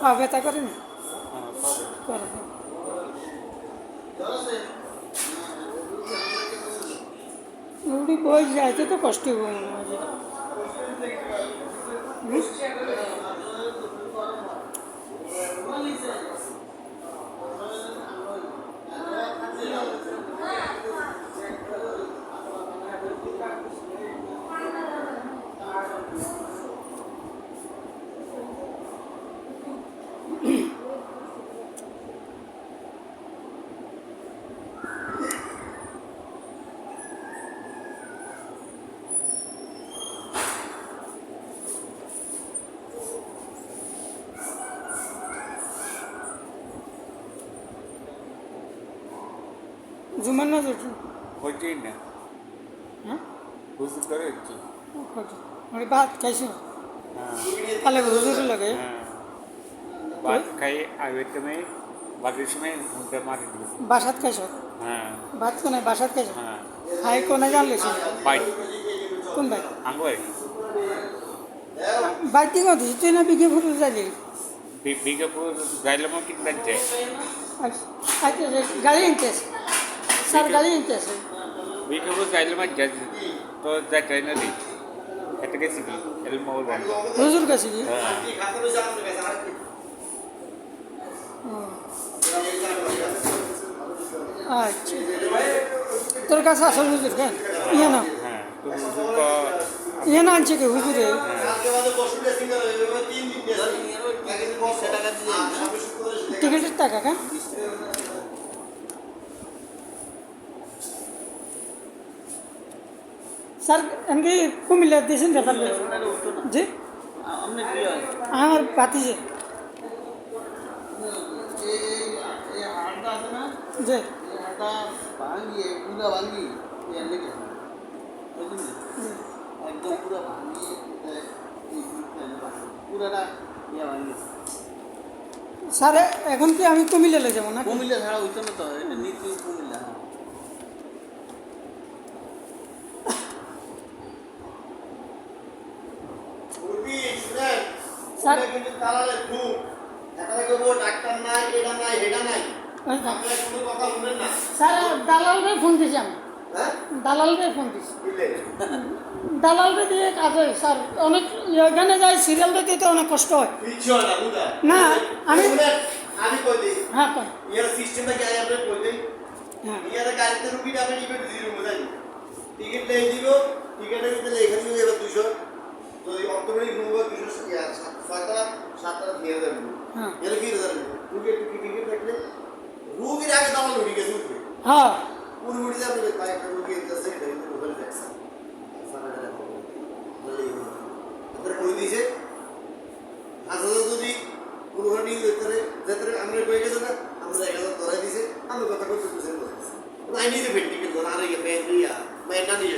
পা ব্যথা করে না করে না। উড়ি বই যাইতে তো কষ্ট হবো মনে হয় যেটা। জুমার না যেটা হইতেই না হ্যাঁ হুজুর করে হচ্ছে মানে ভাত খাইছো হ্যাঁ তাহলে হুজুর লাগে হ্যাঁ ভাত খাই আগের সময় বাদের সময় ঘুমটা মারি দিয়েছে বাসাত খাইছো হ্যাঁ ভাত কোনায় বাসাত খাইছো হ্যাঁ খাই কোনায় জানলেছি বাইক কোন ভাই আঙ্গুয়াই বাইক দিকে দিছি তুই না বিঘে ফুটে যাইলি বিঘাপুর যাইলাম কিনবেন যে আচ্ছা গাড়ি আনতেছে স্যার গাড়ি আনতেছে বিঘাপুর যাইলাম তো যাই না দিই এটা গেছি কি এর মোবাইল বন্ধ হুজুর কাছে কি হ্যাঁ আচ্ছা তোর কাছে আসল হুজুর কেন ইয়ে না হ্যাঁ তো হুজুর তো ইয়ে না আনছে কি হুজুরে টিকিটের টাকা কেন স্যার এমনি কুমিল্লা দিয়েছেন ব্যাপার জি আমার পাতিছে জি একদম পুরো ভাঙিয়ে পুরাটা ইয়ে ভাঙিয়ে স্যার এখন কি আমি কুমিল্লা যাবো না কুমিল্লা ছাড়া হইতো না তো এটা নিচু কুমিল্লা স্যার কিন্তু তালালে খুব এখানে কেউ ডাক্তার নাই এটা নাই এটা নাই আপনারা কোনো কথা শুনেন না স্যার দালালরে ফোন দিছি আমি হ্যাঁ দালালরে ফোন দিছি বুঝলে দালালরে দিয়ে কাজ হয় স্যার অনেক এখানে যাই সিরিয়াল দিতে তো অনেক কষ্ট হয় কিচ্ছু হয় না বুঝা না আমি আমি কই দিই হ্যাঁ কই ইয়ার সিস্টেমটা কি আপনি কই দিই হ্যাঁ ইয়ার গাড়িতে রুগীটা আপনি ইভেন্ট দিয়ে দিবেন বুঝাই টিকিট লেই দিব টিকিটের ভিতরে লেখা দিব এবার 200 তো এই অটোমেটিক রুগীর 200 ইয়া 7টা দিয়ে দেবেন হ্যাঁ এর কি দেবেন রুগীর টিকিট দেখলে রুগীর আগে দাম লুটি গেছে উঠবে হ্যাঁ পুরোপুরি যাবে তাই একটা রুগী আছে এটা কিন্তু মোবাইল দেখছে সারাটা দেখো বলে আপনারা কই দিয়েছে আসলে যদি পুরোপুরি যেতে আমরা কই গেছে না আমরা 1000 ধরে দিয়েছে আমি কথা করতে বুঝেন না আই নিড এ টিকিট ধরে আর ইয়ে পেন দিয়া মেনা নিয়ে